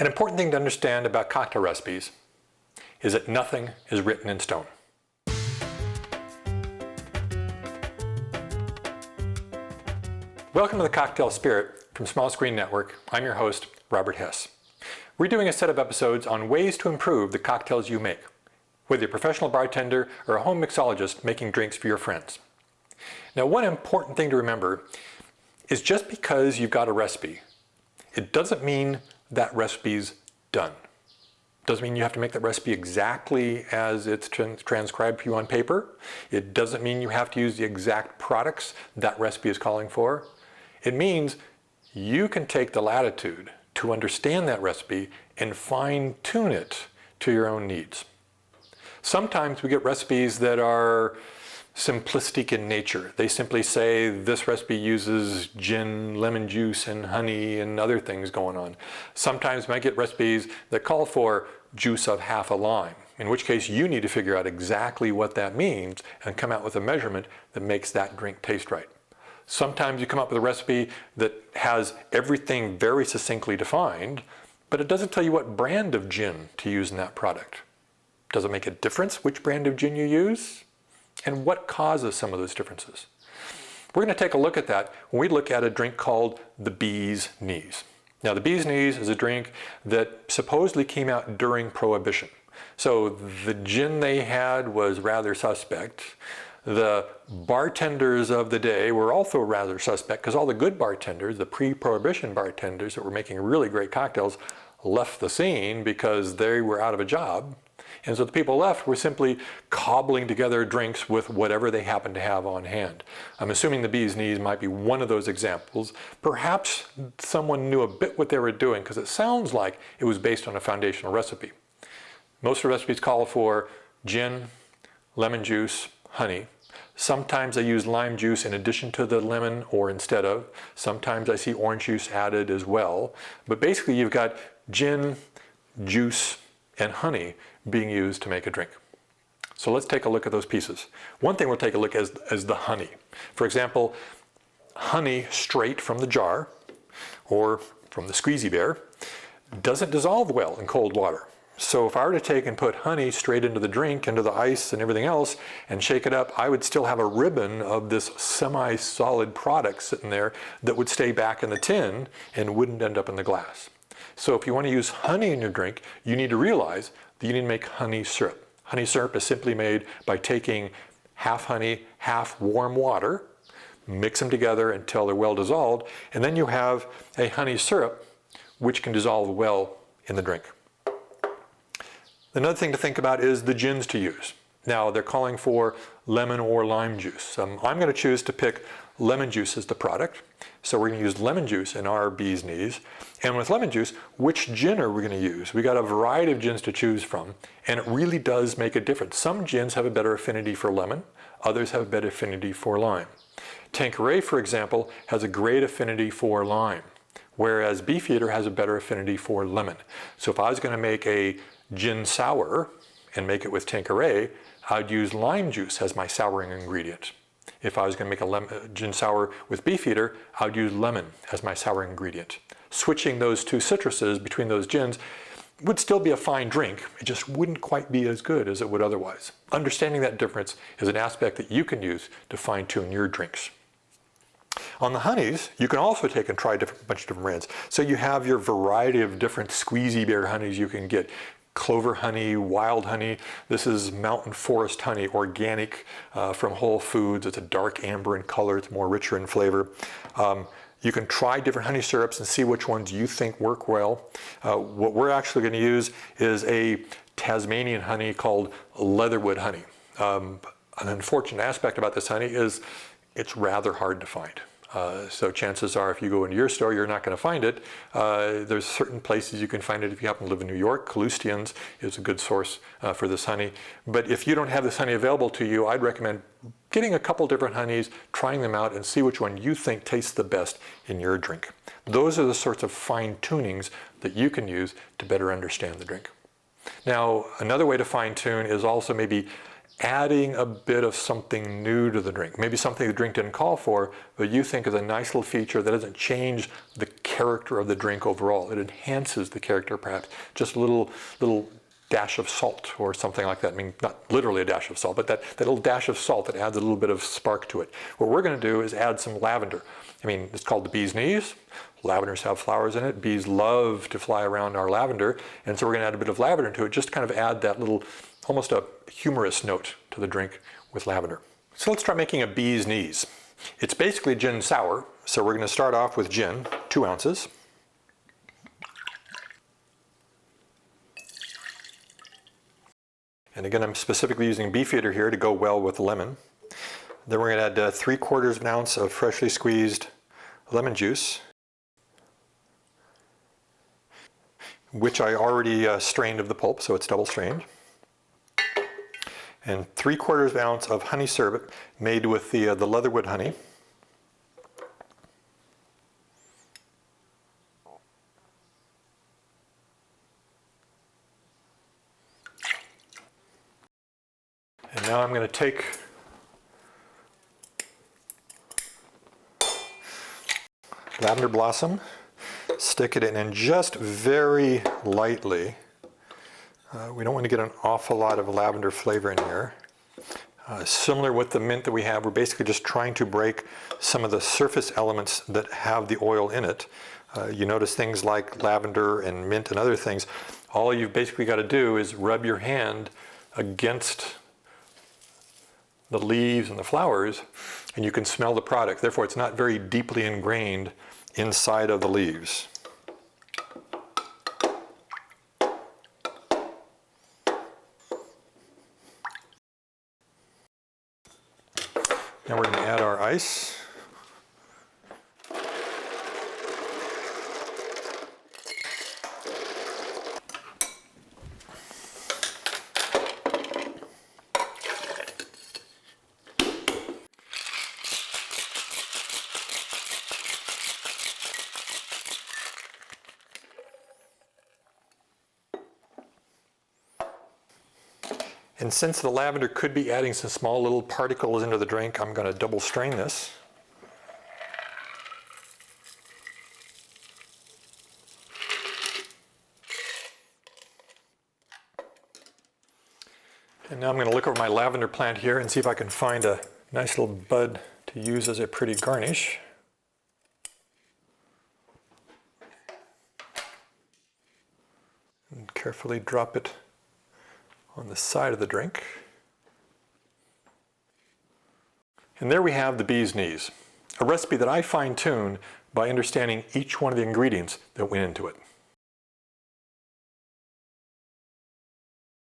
An important thing to understand about cocktail recipes is that nothing is written in stone. Welcome to the Cocktail Spirit from Small Screen Network. I'm your host, Robert Hess. We're doing a set of episodes on ways to improve the cocktails you make, whether you're a professional bartender or a home mixologist making drinks for your friends. Now, one important thing to remember is just because you've got a recipe, it doesn't mean that recipe's done. Doesn't mean you have to make that recipe exactly as it's transcribed for you on paper. It doesn't mean you have to use the exact products that recipe is calling for. It means you can take the latitude to understand that recipe and fine-tune it to your own needs. Sometimes we get recipes that are simplistic in nature. They simply say this recipe uses gin, lemon juice, and honey and other things going on. Sometimes we might get recipes that call for juice of half a lime, in which case you need to figure out exactly what that means and come out with a measurement that makes that drink taste right. Sometimes you come up with a recipe that has everything very succinctly defined, but it doesn't tell you what brand of gin to use in that product. Does it make a difference which brand of gin you use? And what causes some of those differences? We're going to take a look at that when we look at a drink called the Bee's Knees. Now, the Bee's Knees is a drink that supposedly came out during Prohibition. So the gin they had was rather suspect. The bartenders of the day were also rather suspect because all the good bartenders, the pre-Prohibition bartenders that were making really great cocktails, left the scene because they were out of a job. And so the people left were simply cobbling together drinks with whatever they happened to have on hand. I'm assuming the Bee's Knees might be one of those examples. Perhaps someone knew a bit what they were doing because it sounds like it was based on a foundational recipe. Most of the recipes call for gin, lemon juice, honey. Sometimes I use lime juice in addition to the lemon or instead of. Sometimes I see orange juice added as well. But basically you've got gin, juice, and honey being used to make a drink. So let's take a look at those pieces. One thing we'll take a look at is the honey. For example, honey straight from the jar or from the squeezy bear doesn't dissolve well in cold water. So if I were to take and put honey straight into the drink, into the ice and everything else, and shake it up, I would still have a ribbon of this semi-solid product sitting there that would stay back in the tin and wouldn't end up in the glass. So if you want to use honey in your drink, you need to realize that you need to make honey syrup. Honey syrup is simply made by taking half honey, half warm water, mix them together until they're well dissolved, and then you have a honey syrup which can dissolve well in the drink. Another thing to think about is the gins to use. Now they're calling for lemon or lime juice. I'm going to choose to pick lemon juice as the product. So we're going to use lemon juice in our Bee's Knees. And with lemon juice, which gin are we going to use? We got a variety of gins to choose from, and it really does make a difference. Some gins have a better affinity for lemon, others have a better affinity for lime. Tanqueray, for example, has a great affinity for lime, whereas Beefeater has a better affinity for lemon. So if I was going to make a gin sour and make it with Tanqueray, I'd use lime juice as my souring ingredient. If I was going to make a gin sour with Beefeater, I would use lemon as my souring ingredient. Switching those two citruses between those gins would still be a fine drink. It just wouldn't quite be as good as it would otherwise. Understanding that difference is an aspect that you can use to fine-tune your drinks. On the honeys, you can also take and try a bunch of different brands. So you have your variety of different squeezy bear honeys you can get. Clover honey, wild honey. This is mountain forest honey, organic from Whole Foods. It's a dark amber in color. It's more richer in flavor. You can try different honey syrups and see which ones you think work well. What we're actually going to use is a Tasmanian honey called leatherwood honey. An unfortunate aspect about this honey is it's rather hard to find. So chances are if you go into your store, you're not going to find it. There's certain places you can find it if you happen to live in New York. Callustians is a good source for this honey. But if you don't have this honey available to you, I'd recommend getting a couple different honeys, trying them out, and see which one you think tastes the best in your drink. Those are the sorts of fine-tunings that you can use to better understand the drink. Now, another way to fine-tune is also maybe adding a bit of something new to the drink. Maybe something the drink didn't call for, but you think is a nice little feature that doesn't change the character of the drink overall. It enhances the character perhaps. Just a little dash of salt or something like that. I mean, not literally a dash of salt, but that little dash of salt that adds a little bit of spark to it. What we're going to do is add some lavender. I mean, it's called the bee's knees. Lavenders have flowers in it. Bees love to fly around our lavender, and so we're going to add a bit of lavender into it, just to kind of add that little, almost a humorous note to the drink with lavender. So let's try making a bee's knees. It's basically gin sour, so we're going to start off with gin, 2 ounces. And again, I'm specifically using Beefeater here to go well with the lemon. Then we're going to add 3/4 of an ounce of freshly squeezed lemon juice, which I already strained of the pulp, so it's double strained. And 3/4 of an ounce of honey syrup made with the leatherwood honey. And now I'm going to take lavender blossom, stick it in, and just very lightly. We don't want to get an awful lot of lavender flavor in here. Similar with the mint that we have, we're basically just trying to break some of the surface elements that have the oil in it. You notice things like lavender and mint and other things. All you've basically got to do is rub your hand against the leaves and the flowers, and you can smell the product. Therefore, it's not very deeply ingrained inside of the leaves. Now we're going to add our ice. And since the lavender could be adding some small little particles into the drink, I'm going to double strain this. And now I'm going to look over my lavender plant here and see if I can find a nice little bud to use as a pretty garnish. And carefully drop it on the side of the drink. And there we have the bee's knees, a recipe that I fine-tuned by understanding each one of the ingredients that went into it.